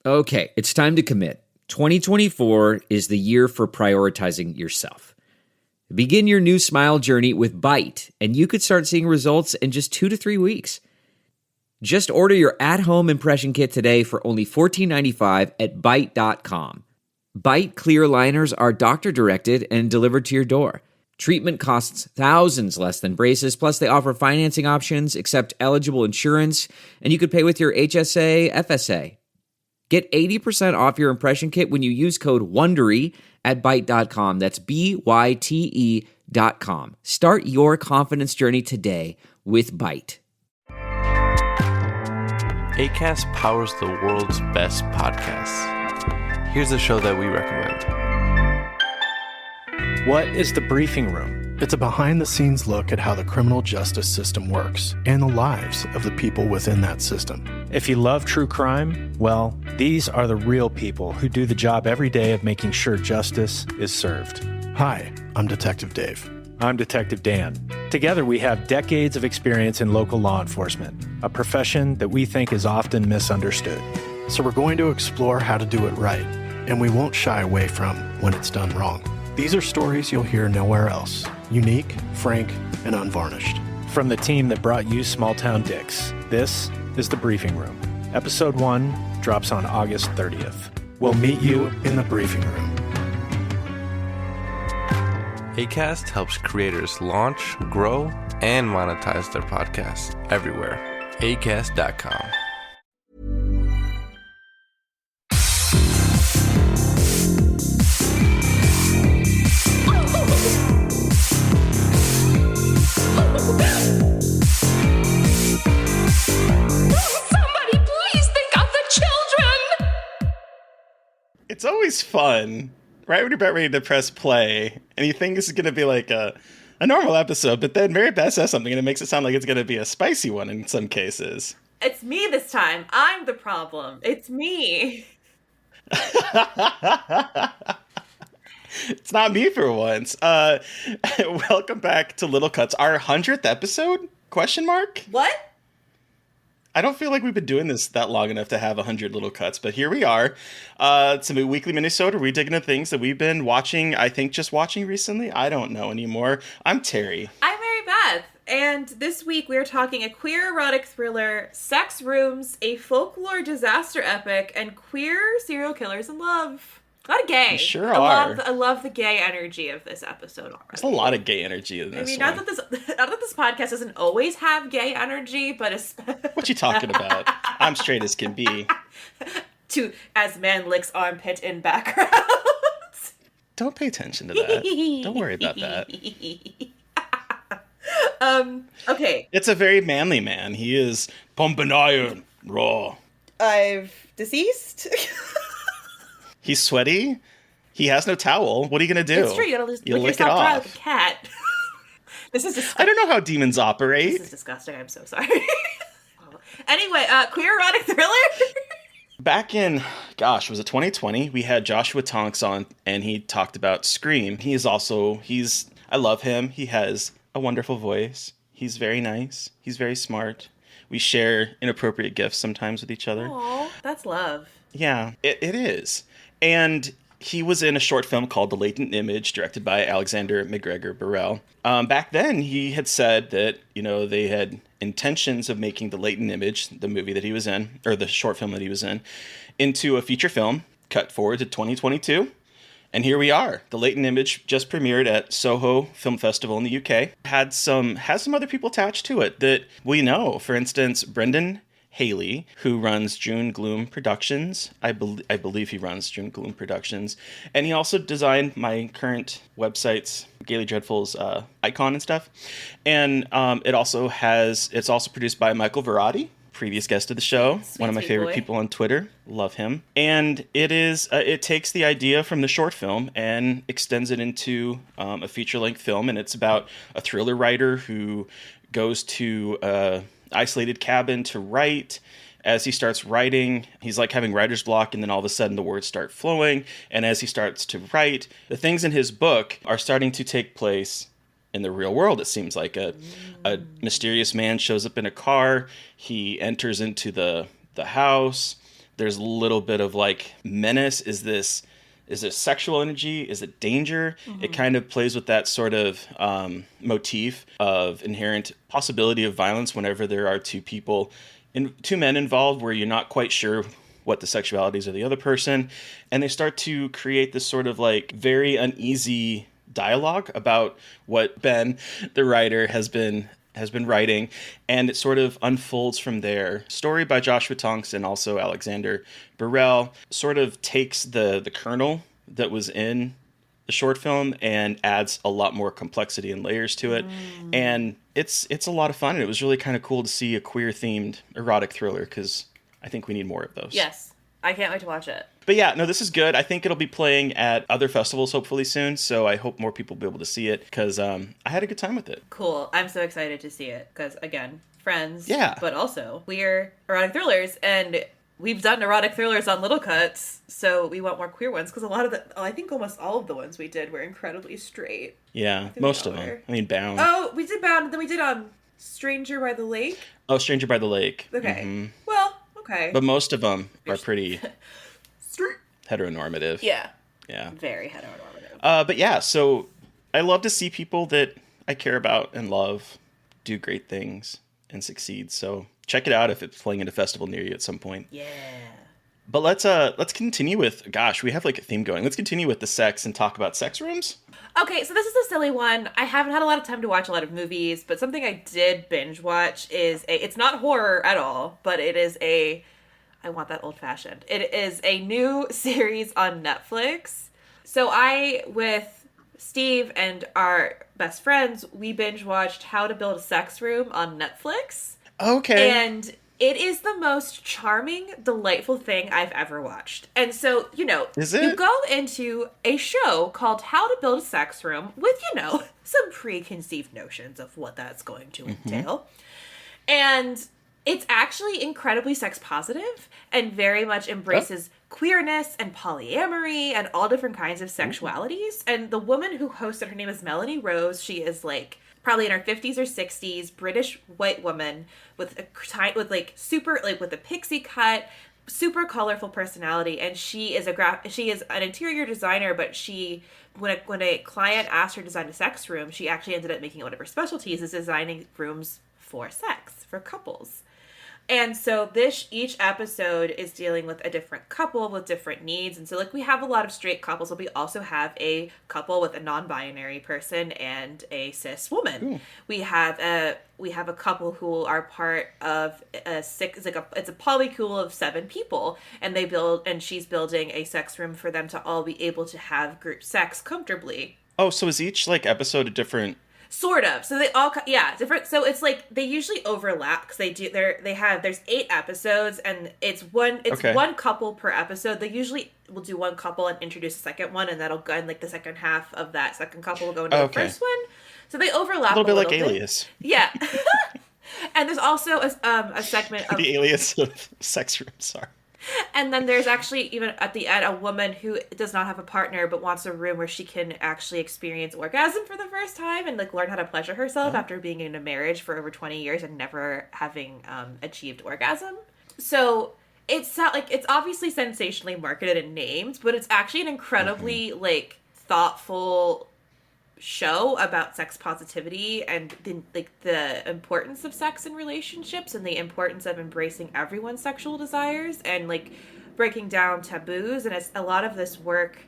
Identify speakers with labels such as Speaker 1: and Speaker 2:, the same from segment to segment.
Speaker 1: Okay, it's time to commit. 2024 is the year for prioritizing yourself. Begin your new smile journey with Byte, and you could start seeing results in just 2 to 3 weeks. Just order your at-home impression kit today for only $14.95 at Byte.com. Byte clear liners are doctor-directed and delivered to your door. Treatment costs thousands less than braces, plus they offer financing options, accept eligible insurance, and you could pay with your HSA, FSA. Get 80% off your impression kit when you use code WONDERY at Byte.com. That's BYTE.com. Start your confidence journey today with Byte.
Speaker 2: Acast powers the world's best podcasts. Here's a show that we recommend.
Speaker 3: What is The Briefing Room? It's a behind-the-scenes look at how the criminal justice system works and the lives of the people within that system.
Speaker 4: If you love true crime, well, these are the real people who do the job every day of making sure justice is served.
Speaker 3: Hi, I'm Detective Dave.
Speaker 4: I'm Detective Dan. Together, we have decades of experience in local law enforcement, a profession that we think is often misunderstood.
Speaker 3: So we're going to explore how to do it right, and we won't shy away from when it's done wrong. These are stories you'll hear nowhere else. Unique, frank, and unvarnished.
Speaker 4: From the team that brought you Small Town Dicks, this is The Briefing Room. Episode 1 drops on August 30th.
Speaker 3: We'll meet you in the briefing room.
Speaker 2: Acast helps creators launch, grow, and monetize their podcasts everywhere. Acast.com.
Speaker 5: It's always fun, right when you're about ready to press play, and you think this is going to be like a normal episode, but then Mary Beth says something, and it makes it sound like it's going to be a spicy one in some cases.
Speaker 6: It's me this time. I'm the problem. It's me.
Speaker 5: It's not me for once. Welcome back to Little Cuts, our 100th episode? Question mark?
Speaker 6: What?
Speaker 5: I don't feel like we've been doing this that long enough to have 100 Little Cuts, but here we are. It's a weekly minisode where we dig into things that we've been watching, I think just watching recently. I don't know anymore. I'm Terry.
Speaker 6: I'm Mary Beth. And this week we are talking a queer erotic thriller, sex rooms, a folklore disaster epic, and queer serial killers in love. A lot of gay.
Speaker 5: You sure are.
Speaker 6: I love the gay energy of this episode already.
Speaker 5: There's a lot of gay energy in this.
Speaker 6: I mean,
Speaker 5: one.
Speaker 6: not that this podcast doesn't always have gay energy, but
Speaker 5: What you talking about? I'm straight as can be.
Speaker 6: To as man licks armpit in background.
Speaker 5: Don't pay attention to that. Don't worry about that.
Speaker 6: Okay.
Speaker 5: It's a very manly man. He is pumping iron raw.
Speaker 6: I've deceased.
Speaker 5: He's sweaty. He has no towel. What are you going to do?
Speaker 6: It's true. You gotta lick
Speaker 5: lick
Speaker 6: yourself
Speaker 5: it
Speaker 6: dry
Speaker 5: off.
Speaker 6: like a cat. This is disgusting.
Speaker 5: I don't know how demons operate.
Speaker 6: This is disgusting. I'm so sorry. Anyway, queer erotic thriller?
Speaker 5: Back in, was it 2020? We had Joshua Tonks on, and he talked about Scream. I love him. He has a wonderful voice. He's very nice. He's very smart. We share inappropriate gifts sometimes with each other.
Speaker 6: Aw, that's love.
Speaker 5: Yeah, it is. And he was in a short film called The Latent Image, directed by Alexander McGregor Burrell. Back then, he had said that, they had intentions of making The Latent Image, the movie that he was in, or the short film that he was in, into a feature film, cut forward to 2022. And here we are. The Latent Image just premiered at Soho Film Festival in the UK. Has some other people attached to it that we know. For instance, Brendan Haley, who runs June Gloom Productions. I believe he runs June Gloom Productions. And he also designed my current website's Gaily Dreadful's icon and stuff. And it's also produced by Michael Verratti, previous guest of the show, one of my favorite people on Twitter. Love him. And it takes the idea from the short film and extends it into a feature-length film. And it's about a thriller writer who goes to a isolated cabin to write. As he starts writing, he's like having writer's block, and then all of a sudden the words start flowing. And as he starts to write, the things in his book are starting to take place in the real world. It seems like a mysterious man shows up in a car. He enters into the house. There's a little bit of like menace. Is this sexual energy? Is it danger? It kind of plays with that sort of motif of inherent possibility of violence whenever there are two men involved where you're not quite sure what the sexualities of the other person. And they start to create this sort of like very uneasy dialogue about what Ben, the writer, has been writing, and it sort of unfolds from there. Story by Joshua Tonks and also Alexander Burrell sort of takes the kernel that was in the short film and adds a lot more complexity and layers to it. And it's a lot of fun, and it was really kind of cool to see a queer-themed erotic thriller, because I think we need more of those.
Speaker 6: Yes. I can't wait to watch it.
Speaker 5: But yeah, no, this is good. I think it'll be playing at other festivals hopefully soon, so I hope more people will be able to see it, because I had a good time with it.
Speaker 6: Cool. I'm so excited to see it, because, again, friends,
Speaker 5: Yeah.
Speaker 6: but also queer erotic thrillers, and we've done erotic thrillers on Little Cuts, so we want more queer ones, because I think almost all of the ones we did were incredibly straight.
Speaker 5: Yeah, most of them. I mean, Bound.
Speaker 6: Oh, we did Bound, and then we did Stranger by the Lake.
Speaker 5: Oh, Stranger by the Lake.
Speaker 6: Okay.
Speaker 5: Mm-hmm.
Speaker 6: Well, okay.
Speaker 5: But most of them are pretty heteronormative.
Speaker 6: Yeah.
Speaker 5: Yeah.
Speaker 6: Very heteronormative.
Speaker 5: But yeah, so I love to see people that I care about and love do great things and succeed. So check it out if it's playing at a festival near you at some point.
Speaker 6: Yeah.
Speaker 5: But let's continue with, gosh, we have like a theme going. Let's continue with the sex and talk about sex rooms.
Speaker 6: Okay, so this is a silly one. I haven't had a lot of time to watch a lot of movies, but something I did binge watch it's not horror at all, but it is I want that old-fashioned. It is a new series on Netflix. So I, with Steve and our best friends, we binge watched How to Build a Sex Room on Netflix.
Speaker 5: Okay.
Speaker 6: And it is the most charming, delightful thing I've ever watched. And so,
Speaker 5: Is it?
Speaker 6: you go into a show called How to Build a Sex Room with, some preconceived notions of what that's going to entail. And it's actually incredibly sex positive and very much embraces queerness and polyamory and all different kinds of sexualities. And the woman who hosted, her name is Melanie Rose. She is like probably in her 50s or 60s, British white woman with a pixie cut, super colorful personality. And she is an interior designer, but when a client asked her to design a sex room, she actually ended up making it one of her specialties is designing rooms for sex, for couples. And so each episode is dealing with a different couple with different needs. And so we have a lot of straight couples, but we also have a couple with a non-binary person and a cis woman. Ooh. We have a couple who are part of it's a polycule of 7 people, and she's building a sex room for them to all be able to have group sex comfortably.
Speaker 5: Oh, so is each episode a different?
Speaker 6: Sort of. So they all, different. So it's they usually overlap because there's 8 episodes and it's one couple per episode. They usually will do one couple and introduce a second one, and that'll go, and the second half of that second couple will go into the first one. So they overlap a little bit.
Speaker 5: Alias.
Speaker 6: Yeah. And there's also a segment of
Speaker 5: the Alias of sex rooms. Sorry.
Speaker 6: And then there's actually, even at the end, a woman who does not have a partner but wants a room where she can actually experience orgasm for the first time and learn how to pleasure herself after being in a marriage for over 20 years and never having achieved orgasm. So it's not it's obviously sensationally marketed and named, but it's actually an incredibly thoughtful show about sex positivity and the importance of sex in relationships and the importance of embracing everyone's sexual desires and breaking down taboos. And it's a lot of this work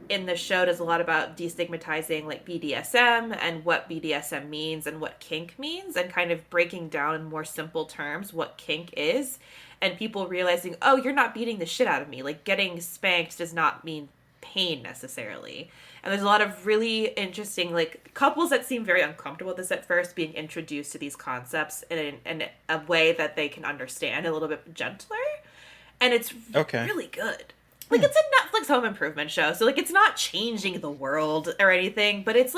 Speaker 6: in the show does a lot about destigmatizing BDSM and what BDSM means and what kink means, and kind of breaking down in more simple terms what kink is, and people realizing, oh, you're not beating the shit out of me. Getting spanked does not mean pain necessarily. And there's a lot of really interesting, couples that seem very uncomfortable with this at first being introduced to these concepts in a way that they can understand, a little bit gentler. And it's really good. It's a Netflix home improvement show. So, it's not changing the world or anything, but it's,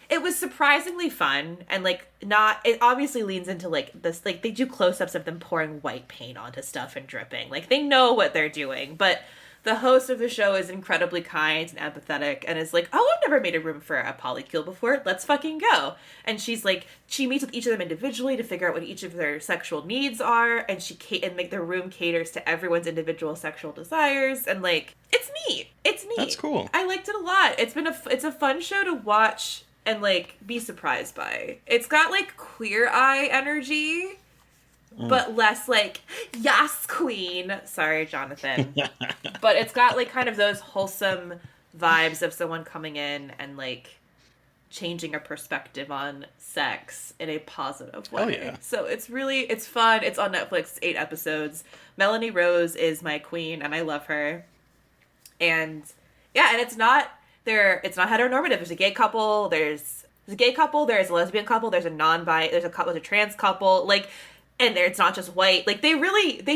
Speaker 6: it was surprisingly fun and, it obviously leans into, this, they do close-ups of them pouring white paint onto stuff and dripping. They know what they're doing, but the host of the show is incredibly kind and empathetic and is like, oh, I've never made a room for a polycule before. Let's fucking go. And she's like, she meets with each of them individually to figure out what each of their sexual needs are. And make their room caters to everyone's individual sexual desires. And like, it's neat. It's neat.
Speaker 5: That's cool.
Speaker 6: I liked it a lot. It's a fun show to watch and like be surprised by. It's got like Queer Eye energy. But less like, yes, queen. Sorry, Jonathan. But it's got like kind of those wholesome vibes of someone coming in and like changing a perspective on sex in a positive way.
Speaker 5: Oh, yeah.
Speaker 6: So it's fun. It's on Netflix, 8 episodes. Melanie Rose is my queen and I love her. And yeah, and it's not heteronormative. There's a gay couple, there's a lesbian couple, there's a trans couple, like. And it's not just white. Like, they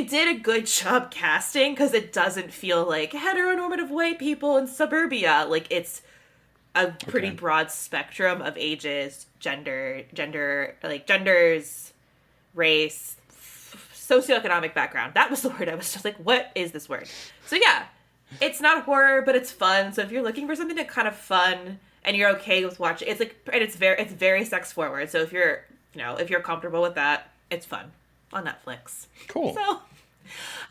Speaker 6: did a good job casting because it doesn't feel like heteronormative white people in suburbia. Like, it's a pretty broad spectrum of ages, genders, race, socioeconomic background. That was the word. I was just like, what is this word? So, yeah, it's not horror, but it's fun. So if you're looking for something that kind of fun and you're okay with watching, it's very sex forward. So if you're comfortable with that, it's fun on Netflix.
Speaker 5: Cool.
Speaker 6: So,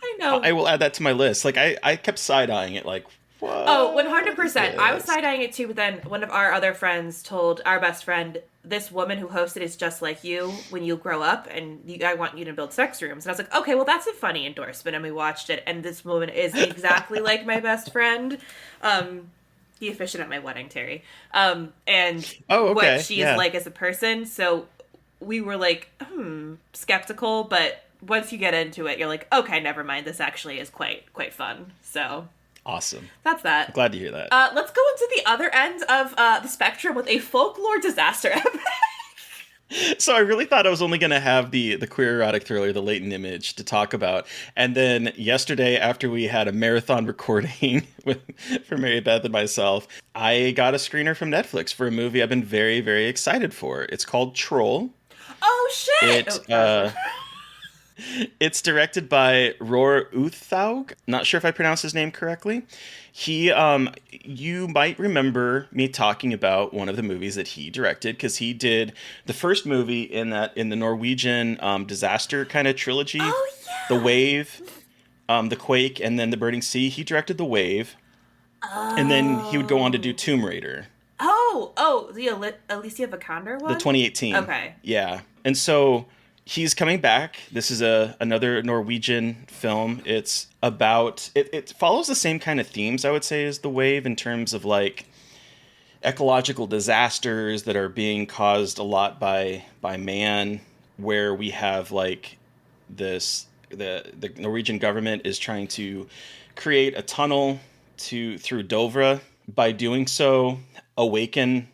Speaker 6: I know.
Speaker 5: I will add that to my list. Like, I kept side-eyeing it, like, what?
Speaker 6: Oh, 100%. I was side-eyeing it too, but then one of our other friends told our best friend, this woman who hosted is just like you when you grow up, and I want you to build sex rooms. And I was like, okay, well, that's a funny endorsement. And we watched it, and this woman is exactly like my best friend. The officiant at my wedding, Terry. And what she is like as a person. So we were like, skeptical, but once you get into it, you're like, okay, never mind. This actually is quite fun. So
Speaker 5: awesome.
Speaker 6: That's that.
Speaker 5: I'm glad to hear that.
Speaker 6: Let's go into the other end of the spectrum with a folklore disaster epic.
Speaker 5: So I really thought I was only going to have the queer erotic thriller, The Latent Image, to talk about. And then yesterday, after we had a marathon recording for Mary Beth and myself, I got a screener from Netflix for a movie I've been very, very excited for. It's called Troll.
Speaker 6: Oh, shit!
Speaker 5: It's directed by Roar Uthaug. Not sure if I pronounced his name correctly. He, you might remember me talking about one of the movies that he directed, because he did the first movie in the Norwegian disaster kind of trilogy.
Speaker 6: Oh, yeah!
Speaker 5: The Wave, The Quake, and then The Burning Sea. He directed The Wave. Oh. And then he would go on to do Tomb Raider.
Speaker 6: The Alicia Vikander one?
Speaker 5: The 2018.
Speaker 6: Okay.
Speaker 5: Yeah. And so he's coming back. This is another Norwegian film. It's about, it follows the same kind of themes, I would say, as The Wave, in terms of like ecological disasters that are being caused a lot by man, where we have like the Norwegian government is trying to create a tunnel through Dovre. By doing so, awaken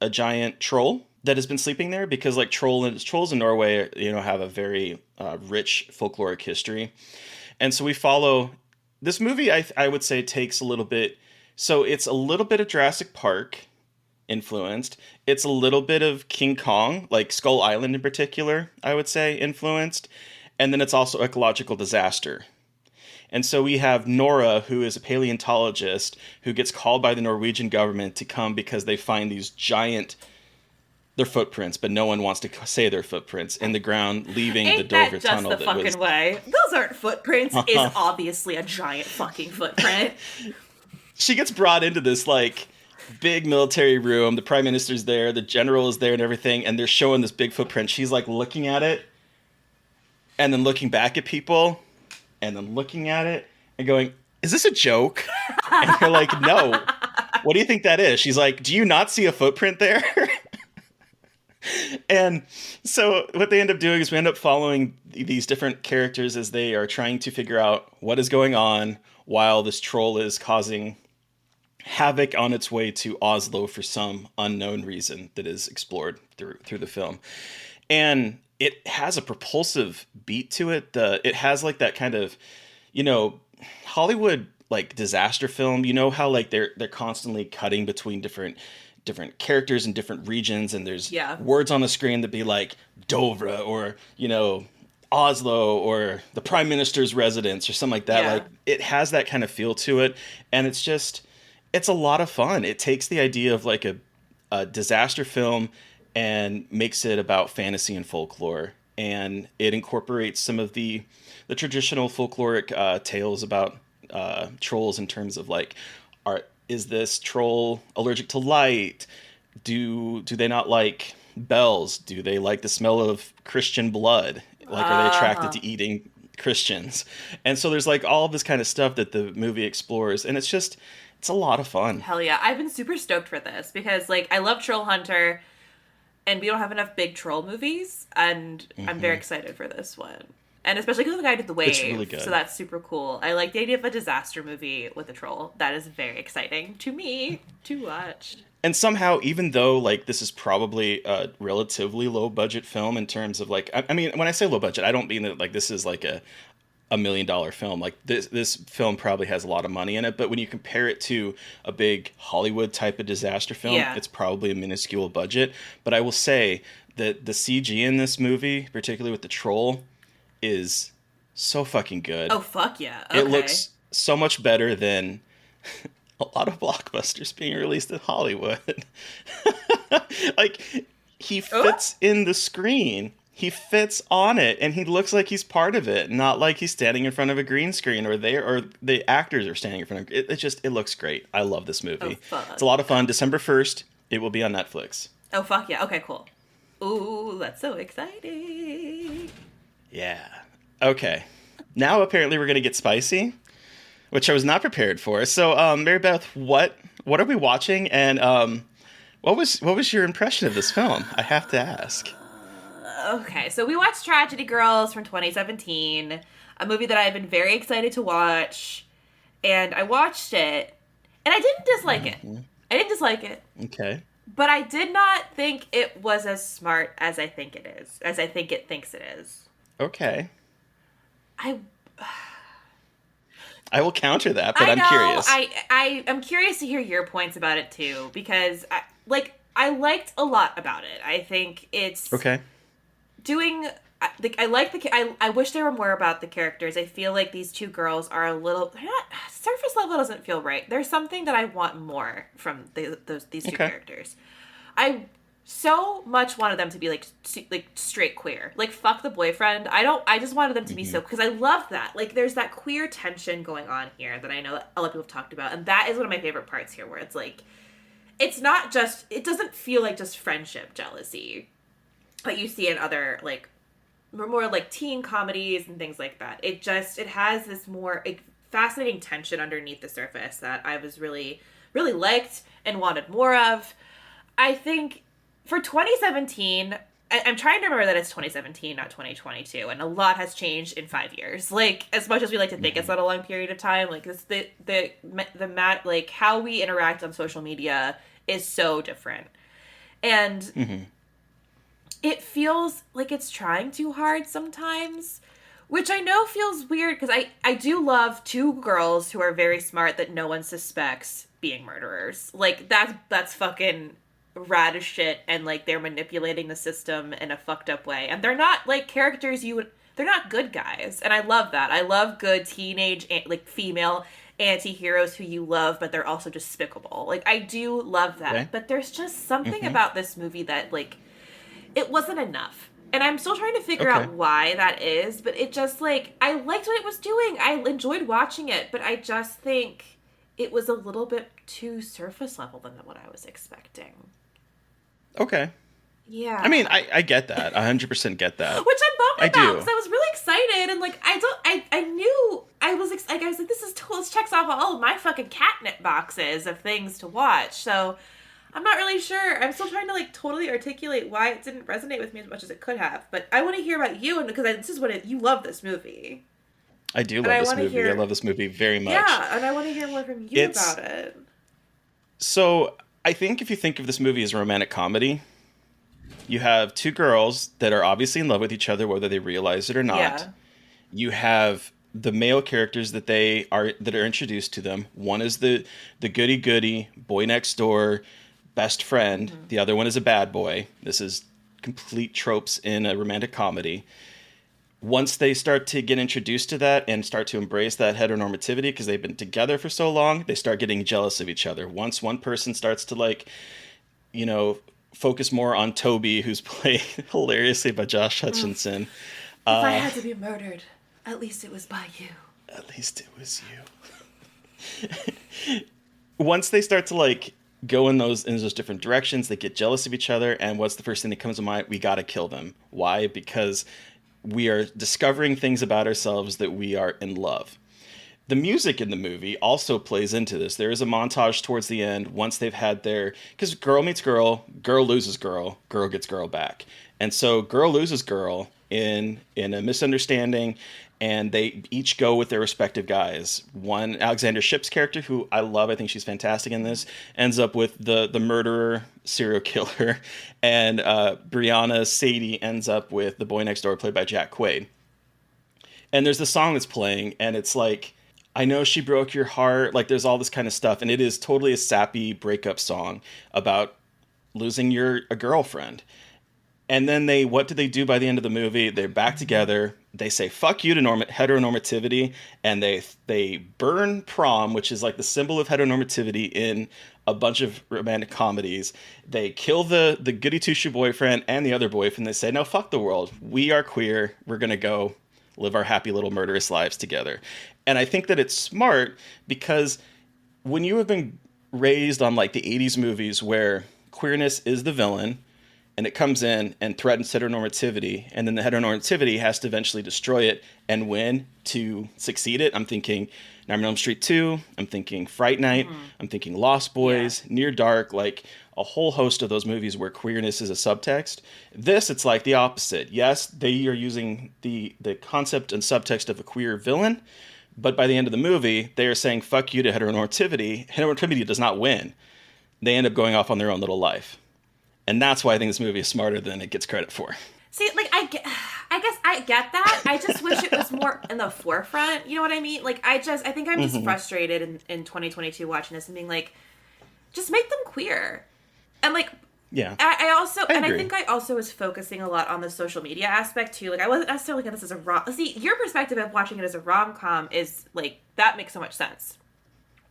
Speaker 5: a giant troll that has been sleeping there, because like trolls in Norway, have a very rich folkloric history. And so we follow this movie. I would say takes a little bit. So it's a little bit of Jurassic Park influenced. It's a little bit of King Kong, like Skull Island in particular, I would say influenced. And then it's also ecological disaster. And so we have Nora, who is a paleontologist who gets called by the Norwegian government to come because they find these their footprints, but no one wants to say their footprints in the ground, leaving the Dovre tunnel.
Speaker 6: Ain't that just the fucking way? Those aren't footprints. Is obviously a giant fucking footprint.
Speaker 5: She gets brought into this like big military room. The prime minister's there, the general is there, and everything, and they're showing this big footprint. She's like looking at it, and then looking back at people, and then looking at it and going, "Is this a joke?" And you're like, "No. What do you think that is?" She's like, "Do you not see a footprint there?" And so what they end up doing is we end up following these different characters as they are trying to figure out what is going on while this troll is causing havoc on its way to Oslo for some unknown reason that is explored through the film. And it has a propulsive beat to it. It has like that kind of, Hollywood like disaster film. You know how like they're constantly cutting between different characters in different regions, and there's words on the screen that be like Dovre or Oslo or the Prime Minister's residence or something like that.
Speaker 6: Yeah.
Speaker 5: Like, it has that kind of feel to it, and it's a lot of fun. It takes the idea of like a disaster film and makes it about fantasy and folklore, and it incorporates some of the traditional folkloric tales about trolls in terms of like, is this troll allergic to light? Do they not like bells? Do they like the smell of Christian blood? Like, are they attracted to eating Christians? And so there's like all this kind of stuff that the movie explores, and it's a lot of fun.
Speaker 6: Hell yeah. I've been super stoked for this because, like, I love Troll Hunter, and we don't have enough big troll movies, and I'm very excited for this one. And especially because the guy did The Wave,
Speaker 5: It's really good.
Speaker 6: so that's super cool. I like the idea of a disaster movie with a troll. That is very exciting to me to watch.
Speaker 5: And somehow, even though like this is probably a relatively low budget film in terms of like, I mean, when I say low budget, I don't mean that like this is like a $1 million film. Like this film probably has a lot of money in it, but when you compare it to a big Hollywood type of disaster film, it's probably a minuscule budget. But I will say that the CG in this movie, particularly with the troll, is so fucking good.
Speaker 6: Oh, fuck yeah. Okay.
Speaker 5: It looks so much better than a lot of blockbusters being released in Hollywood. Like, he fits in the screen. He fits on it, and he looks like he's part of it, not like he's standing in front of a green screen or the actors are standing in front of it. It looks great. I love this movie. It's a lot of fun. December 1st, it will be on Netflix.
Speaker 6: Oh, fuck yeah. Okay, cool. Ooh, that's so exciting.
Speaker 5: Yeah. Okay. Now apparently we're going to get spicy, which I was not prepared for. So, Mary Beth, what are we watching, and what was your impression of this film? I have to ask.
Speaker 6: Okay, so we watched Tragedy Girls from 2017, a movie that I've been very excited to watch, and I watched it, and I didn't dislike it. I didn't dislike it.
Speaker 5: Okay.
Speaker 6: But I did not think it was as smart as I think it is, as I think it thinks it is.
Speaker 5: Okay.
Speaker 6: I
Speaker 5: will counter that, but I'm curious.
Speaker 6: I'm curious to hear your points about it too, because I liked a lot about it. I think it's doing. I wish there were more about the characters. I feel like these two girls are a little. They're not, surface level doesn't feel right. There's something that I want more from these two characters. I so much wanted them to be like straight queer. Like, fuck the boyfriend. I just wanted them to be so, because I love that. Like, there's that queer tension going on here that I know that a lot of people have talked about, and that is one of my favorite parts here, where it's like, it's not just, it doesn't feel like just friendship jealousy that you see in other like more like teen comedies and things like that. It has this more fascinating tension underneath the surface that I was really, really liked and wanted more of. I think for 2017, I'm trying to remember that it's 2017, not 2022, and a lot has changed in 5 years. Like, as much as we like to think it's not a long period of time, like it's like how we interact on social media is so different, and it feels like it's trying too hard sometimes, which I know feels weird because I do love two girls who are very smart that no one suspects being murderers. Like, that's fucking rad as shit, and like they're manipulating the system in a fucked up way, and they're not like characters they're not good guys, and I love that. I love good teenage like female anti-heroes who you love, but they're also despicable. Like, I do love that, but there's just something about this movie that like it wasn't enough, and I'm still trying to figure out why that is, but it just like, I liked what it was doing, I enjoyed watching it, but I just think it was a little bit too surface level than what I was expecting.
Speaker 5: Okay.
Speaker 6: Yeah.
Speaker 5: I mean, I get that. 100% get that.
Speaker 6: Which I'm bummed about,
Speaker 5: do.
Speaker 6: because I was really excited, and like I knew I was like this is this checks off all of my fucking catnip boxes of things to watch. So I'm not really sure. I'm still trying to like totally articulate why it didn't resonate with me as much as it could have. But I want to hear about you, and because this is what you love this movie.
Speaker 5: I do love this movie. I love this movie very much.
Speaker 6: Yeah, and I want to hear more from you about it.
Speaker 5: So I think if you think of this movie as a romantic comedy, you have two girls that are obviously in love with each other, whether they realize it or not. Yeah. You have the male characters that are introduced to them. One is the goody-goody, boy next door, best friend. Mm-hmm. The other one is a bad boy. This is complete tropes in a romantic comedy. once they start to get introduced to that and start to embrace that heteronormativity, because they've been together for so long, they start getting jealous of each other. Once one person starts to like, you know, focus more on Toby, who's played hilariously by Josh Hutcherson.
Speaker 6: If I had to be murdered, at least it was by you.
Speaker 5: At least it was you. Once they start to like go in those different directions, they get jealous of each other, and what's the first thing that comes to mind? We gotta kill them. Why? Because we are discovering things about ourselves that we are in love. The music in the movie also plays into this. There is a montage towards the end once they've had their, because girl meets girl, girl loses girl, girl gets girl back. And so girl loses girl in a misunderstanding, and they each go with their respective guys. One, Alexander Shipp's character, who I love, I think she's fantastic in this, ends up with the murderer, serial killer, and Brianna Sadie ends up with the boy next door, played by Jack Quaid. And there's the song that's playing, and it's like, I know she broke your heart, like there's all this kind of stuff, and it is totally a sappy breakup song about losing a girlfriend. And then what do they do by the end of the movie? They're back together. They say fuck you to heteronormativity, and they burn prom, which is like the symbol of heteronormativity in a bunch of romantic comedies. They kill the goody two-shoe boyfriend and the other boyfriend. They say, no, fuck the world. We are queer. We're going to go live our happy little murderous lives together. And I think that it's smart because when you have been raised on like the 80s movies where queerness is the villain, and it comes in and threatens heteronormativity, and then the heteronormativity has to eventually destroy it and win to succeed it. I'm thinking Nightmare on Elm Street 2, I'm thinking Fright Night, I'm thinking Lost Boys, Near Dark, like a whole host of those movies where queerness is a subtext. This, it's like the opposite. Yes, they are using the concept and subtext of a queer villain, but by the end of the movie, they are saying, fuck you to heteronormativity. Heteronormativity does not win. They end up going off on their own little life. And that's why I think this movie is smarter than it gets credit for.
Speaker 6: See, like, I guess I get that. I just wish it was more in the forefront. You know what I mean? Like, I think I'm just frustrated in 2022 watching this and being like, just make them queer. And, like,
Speaker 5: yeah.
Speaker 6: I think I also was focusing a lot on the social media aspect, too. Like, I wasn't necessarily looking at this as a rom... See, your perspective of watching it as a rom-com is, like, that makes so much sense.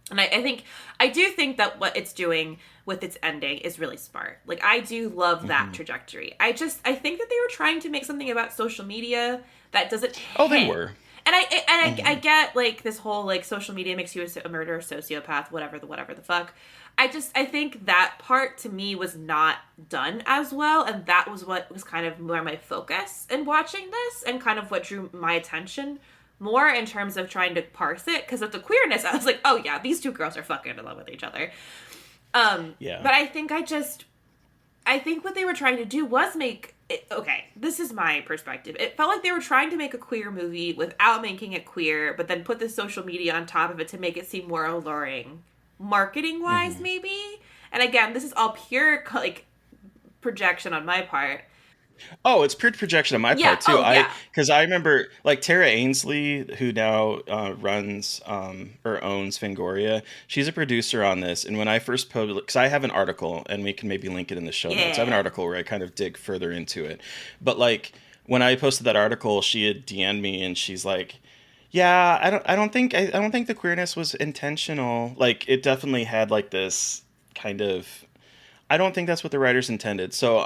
Speaker 6: And I do think that what it's doing with its ending is really smart. Like, I do love that trajectory. I think that they were trying to make something about social media that doesn't hit.
Speaker 5: Oh, they were.
Speaker 6: And I get, like, this whole, like, social media makes you a murderer, sociopath, whatever the fuck. I think that part, to me, was not done as well, and that was what was kind of more my focus in watching this, and kind of what drew my attention more in terms of trying to parse it, because of the queerness, I was like, oh yeah, these two girls are fucking in love with each other. Yeah. But I think what they were trying to do was make it, okay, this is my perspective. It felt like they were trying to make a queer movie without making it queer, but then put the social media on top of it to make it seem more alluring, marketing-wise, maybe. And again, this is all pure, like, projection on my part.
Speaker 5: Oh, it's pure projection on my part too. Because I remember, like, Tara Ainsley, who now runs or owns Fangoria. She's a producer on this, and when I first posted, because I have an article, and we can maybe link it in the show notes. I have an article where I kind of dig further into it. But like when I posted that article, she had DM'd me, and she's like, "Yeah, I don't think the queerness was intentional. Like, it definitely had like this kind of. I don't think that's what the writers intended." So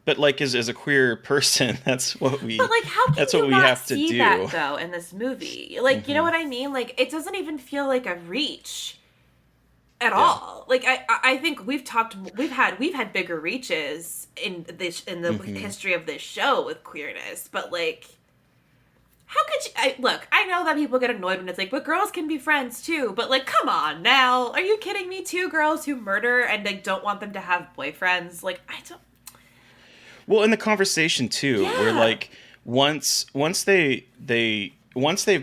Speaker 5: But like as a queer person, that's what we.
Speaker 6: But like, how can
Speaker 5: that's
Speaker 6: you
Speaker 5: what we
Speaker 6: not
Speaker 5: have to
Speaker 6: see
Speaker 5: do.
Speaker 6: That though in this movie? Like, you know what I mean? Like, it doesn't even feel like a reach at all. Like, I think we've had bigger reaches in the history of this show with queerness, but like, how could you? Look, I know that people get annoyed when it's like, but girls can be friends too. But like, come on now, are you kidding me? Two girls who murder and like don't want them to have boyfriends. Like, I don't.
Speaker 5: Well, in the conversation too, where like once they've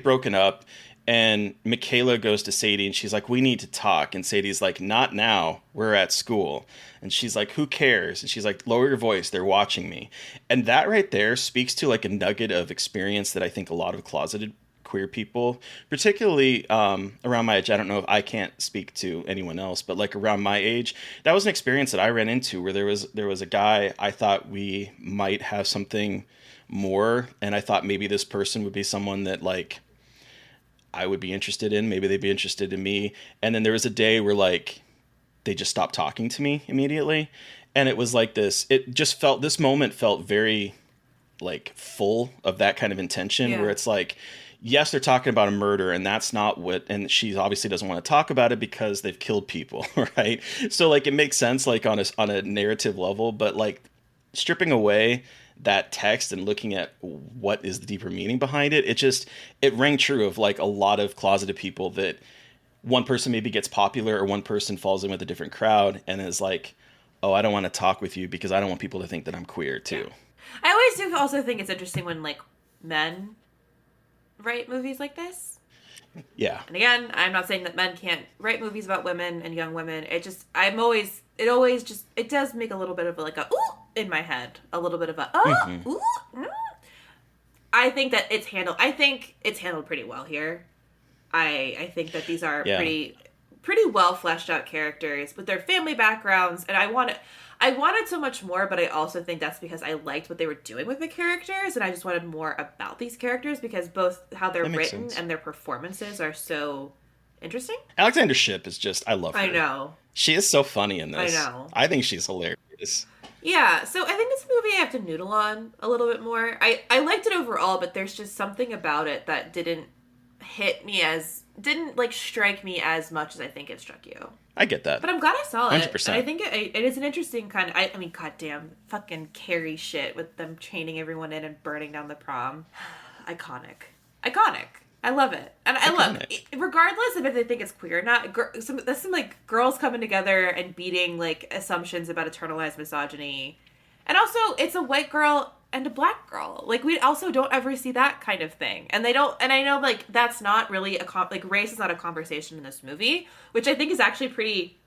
Speaker 5: broken up, and Michaela goes to Sadie and she's like, "We need to talk," and Sadie's like, "Not now. We're at school." And she's like, "Who cares?" And she's like, "Lower your voice. They're watching me." And that right there speaks to like a nugget of experience that I think a lot of closeted queer people, particularly around my age, I don't know if I can't speak to anyone else, but like around my age, that was an experience that I ran into where there was a guy I thought we might have something more, and I thought maybe this person would be someone that like I would be interested in. Maybe they'd be interested in me. And then there was a day where like they just stopped talking to me immediately, and it was like this. It just felt this moment felt very like full of that kind of intention, where it's like, yes, they're talking about a murder, and that's not what, and she obviously doesn't want to talk about it because they've killed people, right? So like it makes sense like on a narrative level, but like stripping away that text and looking at what is the deeper meaning behind it, it rang true of like a lot of closeted people, that one person maybe gets popular or one person falls in with a different crowd and is like, oh, I don't want to talk with you because I don't want people to think that I'm queer too.
Speaker 6: Yeah. I always do also think it's interesting when like men write movies like this.
Speaker 5: Yeah.
Speaker 6: And again, I'm not saying that men can't write movies about women and young women. It does make a little bit of like a ooh in my head, a little bit of a ooh. Mm. I think that it's handled. I think it's handled pretty well here. I think that these are pretty well fleshed out characters with their family backgrounds, and I wanted so much more, but I also think that's because I liked what they were doing with the characters, and I just wanted more about these characters because both how they're written and their performances are so interesting.
Speaker 5: Alexander Shipp is just, I love her.
Speaker 6: I know.
Speaker 5: She is so funny in this.
Speaker 6: I know.
Speaker 5: I think she's hilarious.
Speaker 6: Yeah, so I think this movie I have to noodle on a little bit more. I liked it overall, but there's just something about it that didn't strike me as much as I think it struck you.
Speaker 5: I get that.
Speaker 6: But I'm glad I saw it.
Speaker 5: 100%.
Speaker 6: And I think it is an interesting kind of, I mean, goddamn, fucking Carrie shit with them chaining everyone in and burning down the prom. Iconic. I love it. And I love, regardless of if they think it's queer or not, some like girls coming together and beating like assumptions about internalized misogyny. And also, it's a white girl and a black girl. Like, we also don't ever see that kind of thing. And they don't, and I know, like, that's not really race is not a conversation in this movie, which I think is actually pretty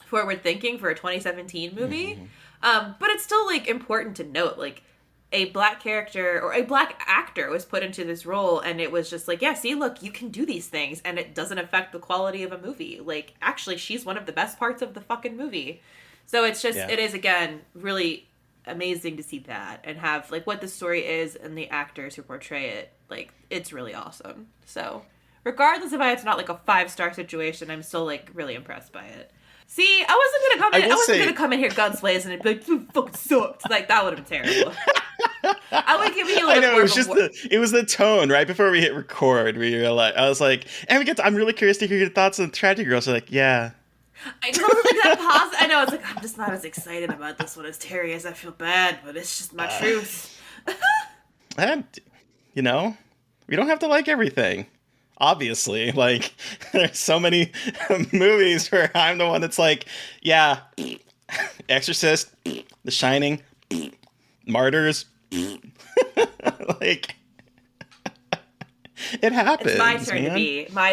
Speaker 6: forward thinking for a 2017 movie. Mm-hmm. But it's still, like, important to note, like, a black character or a black actor was put into this role, and it was just like, yeah, see, look, you can do these things, and it doesn't affect the quality of a movie. Like, actually, she's one of the best parts of the fucking movie. So it's just, it is, again, really amazing to see that and have like what the story is and the actors who portray it. Like, it's really awesome. So regardless of why it's not like a 5-star situation, I'm still like really impressed by it. See, I wasn't gonna come in here guns blazing and be like, you fucking sucked. Like, that would have been terrible. I would give you a little. I know,
Speaker 5: it was just it was the tone right before we hit record where you're like, I was like, and I'm really curious to hear your thoughts on Tragic Girls. So like, yeah.
Speaker 6: I know, like that pause. I know, it's like, I'm just not as excited about this one as Terry is. I feel bad, but it's just my truth.
Speaker 5: And, you know, we don't have to like everything. Obviously, like, there's so many movies where I'm the one that's like, yeah, Exorcist, The Shining, Martyrs, like, it happens.
Speaker 6: It's my turn to be. My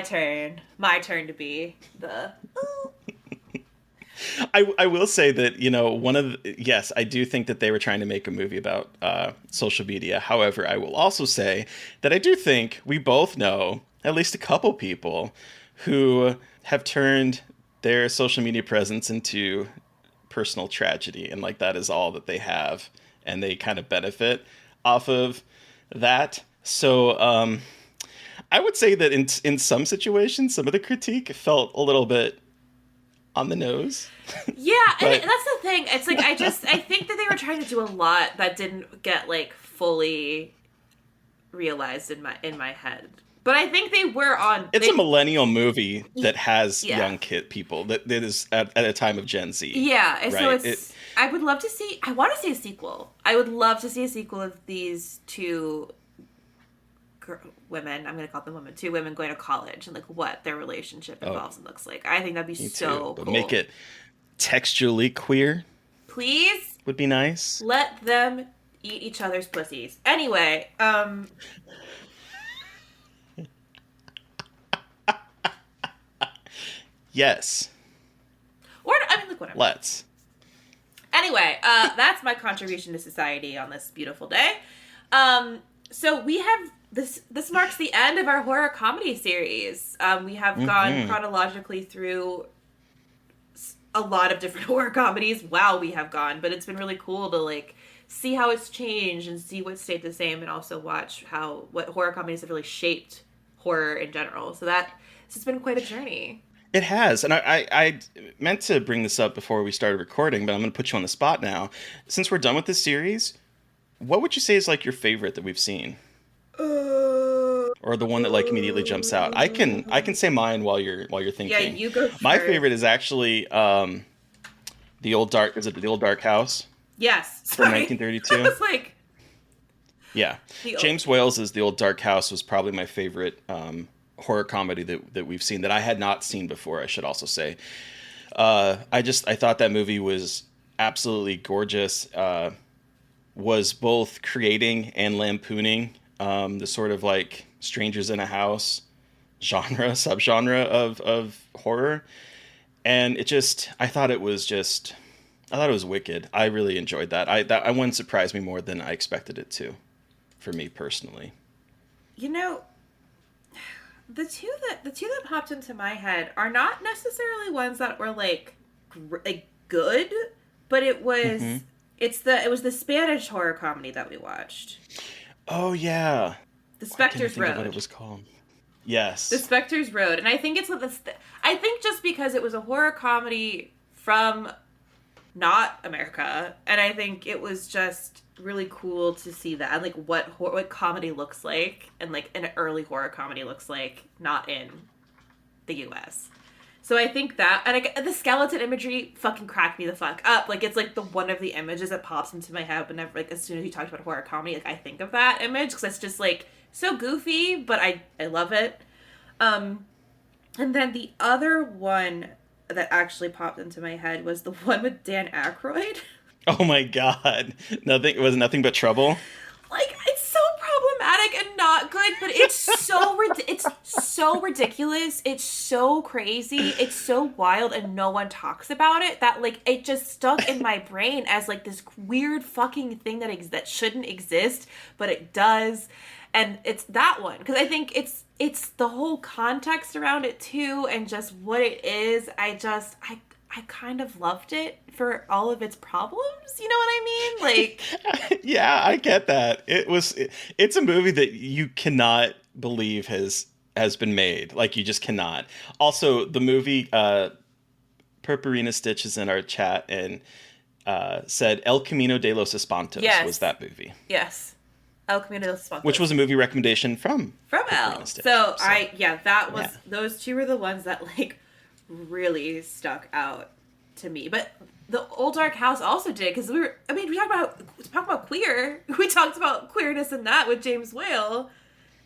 Speaker 6: turn to be the.
Speaker 5: I will say that, you know, yes, I do think that they were trying to make a movie about social media. However, I will also say that I do think we both know at least a couple people who have turned their social media presence into personal tragedy, and like that is all that they have, and they kind of benefit off of that. So I would say that in some situations, some of the critique felt a little bit on the nose.
Speaker 6: Yeah, and that's the thing. It's like, I think that they were trying to do a lot that didn't get like fully realized in my head. But I think they were on.
Speaker 5: It's a millennial movie that has young people that is at a time of Gen Z.
Speaker 6: Yeah,
Speaker 5: right?
Speaker 6: So it's. I would love to see. I want to see a sequel. I would love to see a sequel of these two women. I'm going to call them women. Two women going to college and like what their relationship involves and looks like. I think that'd be so cool.
Speaker 5: Make it textually queer.
Speaker 6: Please.
Speaker 5: Would be nice.
Speaker 6: Let them eat each other's pussies. Anyway,
Speaker 5: yes.
Speaker 6: Or, I mean, look, whatever.
Speaker 5: Let's.
Speaker 6: Anyway, that's my contribution to society on this beautiful day. So we have this marks the end of our horror comedy series. We have gone chronologically through a lot of different horror comedies. Wow, we have gone, but it's been really cool to like see how it's changed and see what stayed the same, and also watch what horror comedies have really shaped horror in general. So it's been quite a journey.
Speaker 5: It has. And I meant to bring this up before we started recording, but I'm going to put you on the spot now. Since we're done with this series, what would you say is like your favorite that we've seen? Or the one that like immediately jumps out? I can say mine while you're thinking.
Speaker 6: Yeah, you go first.
Speaker 5: My favorite is actually the old Dark House?
Speaker 6: Yes.
Speaker 5: From
Speaker 6: Sorry.
Speaker 5: 1932.
Speaker 6: I was like,
Speaker 5: yeah. James Whales's The Old Dark House was probably my favorite horror comedy that we've seen, that I had not seen before, I should also say. I thought that movie was absolutely gorgeous. Was both creating and lampooning the sort of like strangers in a house subgenre of horror. And I thought it was wicked. I really enjoyed that. That one surprised me more than I expected it to, for me personally.
Speaker 6: You know, the two that popped into my head are not necessarily ones that were like good, but it was it was the Spanish horror comedy that we watched.
Speaker 5: Oh yeah,
Speaker 6: The Spectre's Road.
Speaker 5: What it was called? Yes,
Speaker 6: The Spectre's Road, and I think I think just because it was a horror comedy from not America, and I think it was just really cool to see that, and like what comedy looks like, and like an early horror comedy looks like, not in the U.S. So I think that, and the skeleton imagery fucking cracked me the fuck up. Like, it's like one of the images that pops into my head whenever, like, as soon as you talked about horror comedy, like, I think of that image, because it's just like so goofy, but I love it. And then the other one that actually popped into my head was the one with Dan Aykroyd.
Speaker 5: Oh my god. It was Nothing But Trouble.
Speaker 6: Like, it's so problematic and not good, but it's so ridiculous. It's so crazy. It's so wild, and no one talks about it, that like it just stuck in my brain as like this weird fucking thing that shouldn't exist, but it does. And it's that one, because I think it's the whole context around it too, and just what it is. I kind of loved it for all of its problems. You know what I mean? Like,
Speaker 5: yeah, I get that. It's a movie that you cannot believe has been made. Like, you just cannot. Also, the movie, Purpurina Stitch is in our chat and said El Camino de los Espantos was that movie.
Speaker 6: Yes. El Camino de los Espantos.
Speaker 5: Which was a movie recommendation from
Speaker 6: El.
Speaker 5: Stitch.
Speaker 6: So those two were the ones that like really stuck out to me. But the Old Dark House also did, because we talked about queer. We talked about queerness in that with James Whale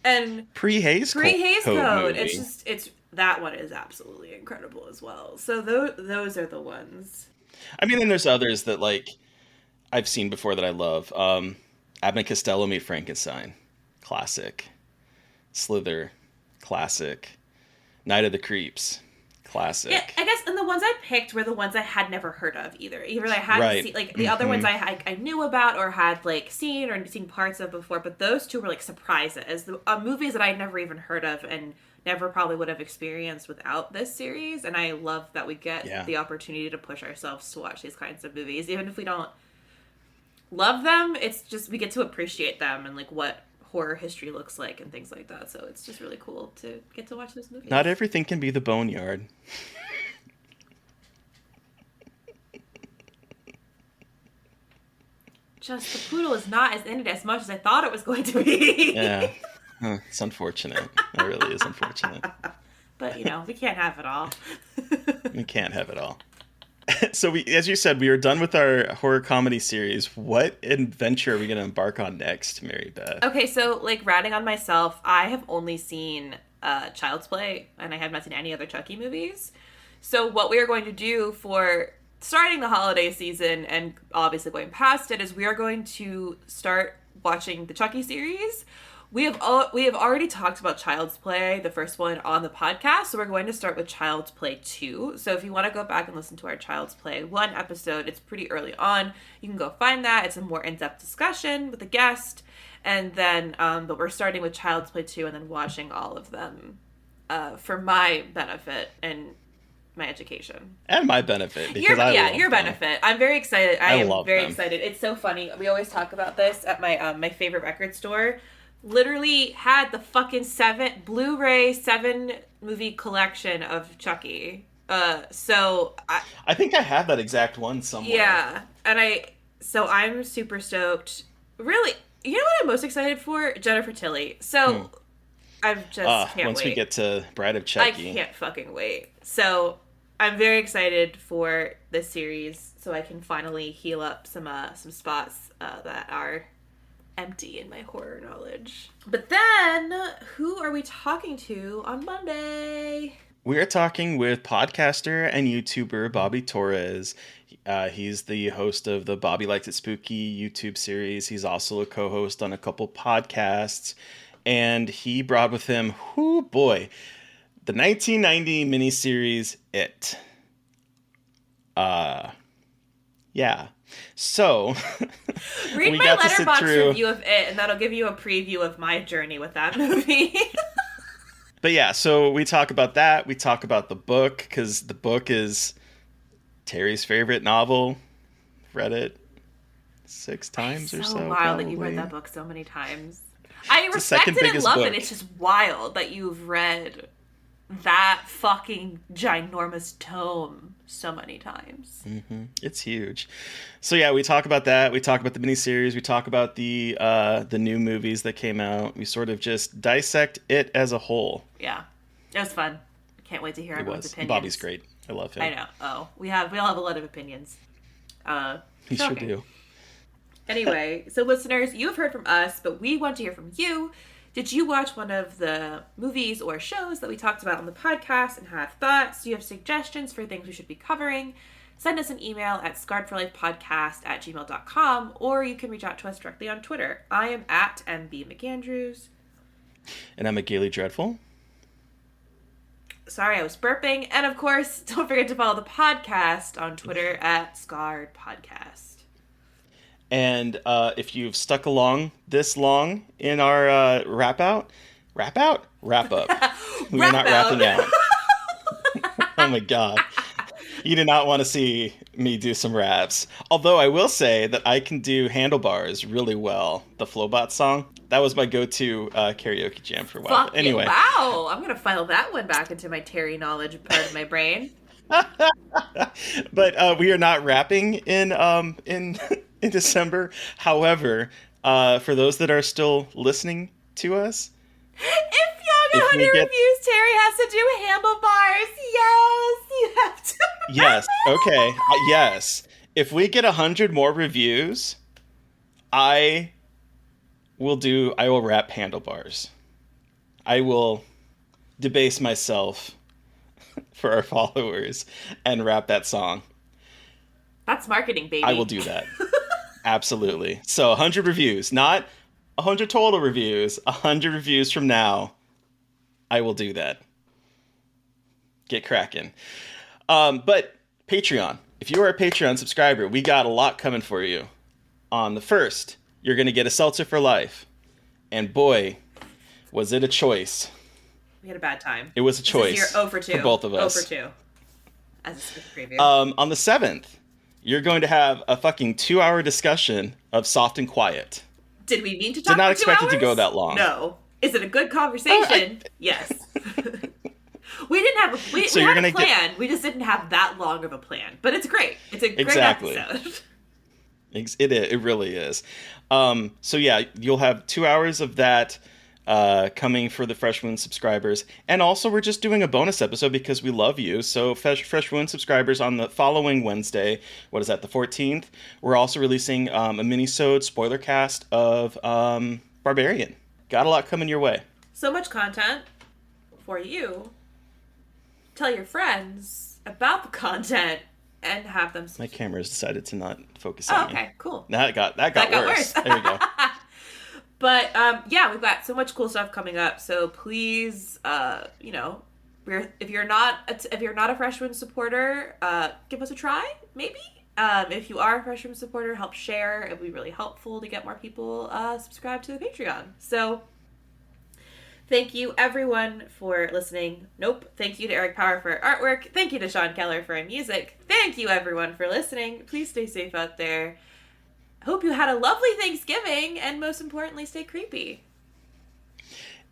Speaker 6: and
Speaker 5: pre-Hays Code.
Speaker 6: It's that one is absolutely incredible as well. So those are the ones.
Speaker 5: I mean, then there's others that like I've seen before that I love. Abbott and Costello Meet Frankenstein, classic. Slither, classic. Night of the Creeps, classic.
Speaker 6: Yeah, I guess, and the ones I picked were the ones I had never heard of either. Either I hadn't seen, like, the other ones I knew about or had, like, seen parts of before, but those two were, like, surprises. Movies that I'd never even heard of and never probably would have experienced without this series, and I love that we get the opportunity to push ourselves to watch these kinds of movies. Even if we don't love them, it's just, we get to appreciate them and, like, what horror history looks like and things like that. So it's just really cool to get to watch those movies.
Speaker 5: Not everything can be the Boneyard.
Speaker 6: Just the poodle is not as in it as much as I thought it was going to be.
Speaker 5: Yeah. It's unfortunate. It really is unfortunate.
Speaker 6: But, we can't have it all.
Speaker 5: We can't have it all. So as you said, we are done with our horror comedy series. What adventure are we going to embark on next, Mary Beth?
Speaker 6: Okay, so like ratting on myself, I have only seen Child's Play, and I have not seen any other Chucky movies. So what we are going to do for starting the holiday season and obviously going past it is we are going to start watching the Chucky series. We have already talked about Child's Play, the first one, on the podcast, so we're going to start with Child's Play 2. So if you want to go back and listen to our Child's Play 1 episode, it's pretty early on. You can go find that. It's a more in-depth discussion with a guest. And then, but we're starting with Child's Play 2 and then watching all of them for my benefit and my education.
Speaker 5: And my benefit, because
Speaker 6: your benefit. I'm very excited. I am very
Speaker 5: them.
Speaker 6: excited. It's so funny. We always talk about this at my my favorite record store. Literally had the fucking Blu-ray 7 movie collection of Chucky. So
Speaker 5: I think I have that exact one somewhere.
Speaker 6: Yeah, and I'm super stoked. Really, you know what I'm most excited for? Jennifer Tilly. So I just can't
Speaker 5: once
Speaker 6: wait.
Speaker 5: we get to Bride of Chucky.
Speaker 6: I can't fucking wait. So I'm very excited for this series, so I can finally heal up some spots that are empty in my horror knowledge. But then, who are we talking to on Monday?
Speaker 5: We are talking with podcaster and YouTuber Bobby Torres. He's the host of the Bobby Likes It Spooky YouTube series. He's also a co-host on a couple podcasts. And he brought with him, the 1990 miniseries It. Yeah. So,
Speaker 6: read my Letterboxd review of It, and that'll give you a preview of my journey with that movie.
Speaker 5: But yeah, so we talk about that. We talk about the book, because the book is Terry's favorite novel. Read it 6 times or so.
Speaker 6: It's so wild that you read that book so many times. I
Speaker 5: It's
Speaker 6: respect
Speaker 5: the
Speaker 6: it
Speaker 5: second
Speaker 6: and love
Speaker 5: biggest
Speaker 6: it. It's just wild that you've read that fucking ginormous tome so many times.
Speaker 5: Mm-hmm. It's huge. So yeah, we talk about that. We talk about the miniseries. We talk about the new movies that came out. We sort of just dissect it as a whole.
Speaker 6: Yeah, it was fun. Can't wait to hear everyone's opinions.
Speaker 5: Bobby's great. I love him.
Speaker 6: I know. Oh, we all have a lot of opinions.
Speaker 5: He sure do.
Speaker 6: Anyway, so listeners, you have heard from us, but we want to hear from you. Did you watch one of the movies or shows that we talked about on the podcast and have thoughts? Do you have suggestions for things we should be covering? Send us an email at scarredforlifepodcast@gmail.com, or you can reach out to us directly on Twitter. I am at MB McAndrews.
Speaker 5: And I'm a Gaily Dreadful.
Speaker 6: Sorry, I was burping. And of course, don't forget to follow the podcast on Twitter at Scarred Podcast.
Speaker 5: And if you've stuck along this long in our wrap up, we are not wrapping out. Oh my god. You do not want to see me do some raps. Although I will say that I can do Handlebars really well. The Flowbot song. That was my go-to karaoke jam for a while.
Speaker 6: Fuck
Speaker 5: anyway.
Speaker 6: Wow. I'm going to file that one back into my Terry knowledge part of my brain.
Speaker 5: But we are not rapping in December. However, for those that are still listening to us,
Speaker 6: if y'all get 100 reviews, Terry has to do handlebars. Yes, you have to.
Speaker 5: Yes. Okay. Yes. If we get 100 more reviews, I will rap handlebars. I will debase myself for our followers and rap that song.
Speaker 6: That's marketing, baby.
Speaker 5: I will do that. Absolutely. So 100 reviews, not 100 total reviews, 100 reviews from now, I will do that. Get cracking. But Patreon. If you are a Patreon subscriber, we got a lot coming for you. On the first, you're going to get a seltzer for life. And boy, was it a choice.
Speaker 6: We had a bad time.
Speaker 5: It was a choice.
Speaker 6: You're 0 for 2.
Speaker 5: For both of us.
Speaker 6: 0 for 2. As a preview.
Speaker 5: On the 7th, you're going to have a fucking 2-hour discussion of Soft and Quiet.
Speaker 6: Did we mean to talk
Speaker 5: for 2 hours? Did not expect it to go that long.
Speaker 6: No. Is it a good conversation? Yes. We didn't have a plan. We just didn't have that long of a plan. But it's great. It's a great episode.
Speaker 5: It really is. So yeah, you'll have 2 hours of that coming for the Fresh Wound subscribers. And also we're just doing a bonus episode because we love you. So Fresh Wound subscribers, on the following Wednesday, what is that, the 14th, we're also releasing a mini-sode spoiler cast of Barbarian. Got a lot coming your way.
Speaker 6: So much content for you. Tell your friends about the content and have them
Speaker 5: My camera's decided to not focus on me.
Speaker 6: Okay, cool.
Speaker 5: That got worse. There we go.
Speaker 6: But yeah, we've got so much cool stuff coming up. So please, if you're not a Fresh Wound supporter, give us a try. Maybe if you are a Fresh Wound supporter, help share. It would be really helpful to get more people subscribed to the Patreon. So Thank you, everyone, for listening. Thank you to Eric Power for artwork. Thank you to Sean Keller for music. Thank you, everyone, for listening. Please stay safe out there. Hope you had a lovely Thanksgiving, and most importantly, stay creepy.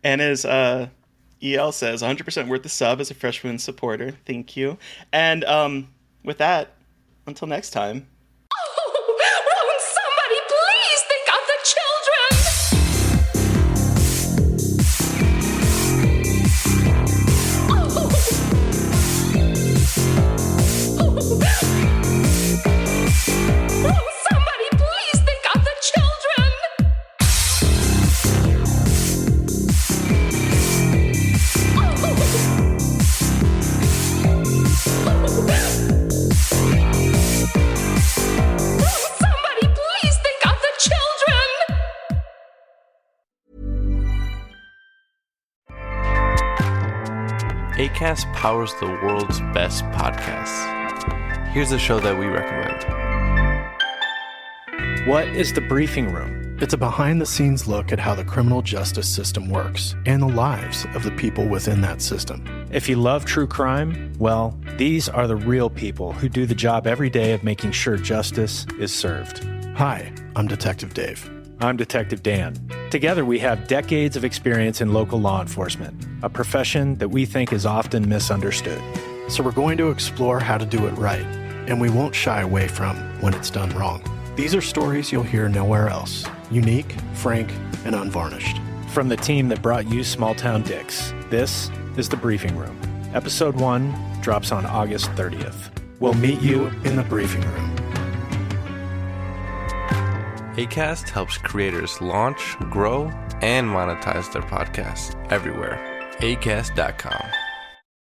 Speaker 5: And as EL says, 100% worth the sub as a freshman supporter. Thank you. And with that, until next time.
Speaker 7: Won't somebody please think of the children? Won't somebody please think of the children? Somebody please think of the children!
Speaker 2: Acast powers the world's best podcasts. Here's a show that we recommend.
Speaker 4: What is the briefing room?
Speaker 3: It's a behind-the-scenes look at how the criminal justice system works and the lives of the people within that system.
Speaker 4: If you love true crime, well, these are the real people who do the job every day of making sure justice is served.
Speaker 3: Hi, I'm Detective Dave.
Speaker 4: I'm Detective Dan. Together, we have decades of experience in local law enforcement, a profession that we think is often misunderstood.
Speaker 3: So we're going to explore how to do it right, and we won't shy away from when it's done wrong. These are stories you'll hear nowhere else. Unique, frank, and unvarnished.
Speaker 4: From the team that brought you Small Town Dicks, this is The Briefing Room. Episode 1 drops on August 30th. We'll meet you in the briefing room.
Speaker 2: Acast helps creators launch, grow, and monetize their podcasts everywhere. Acast.com.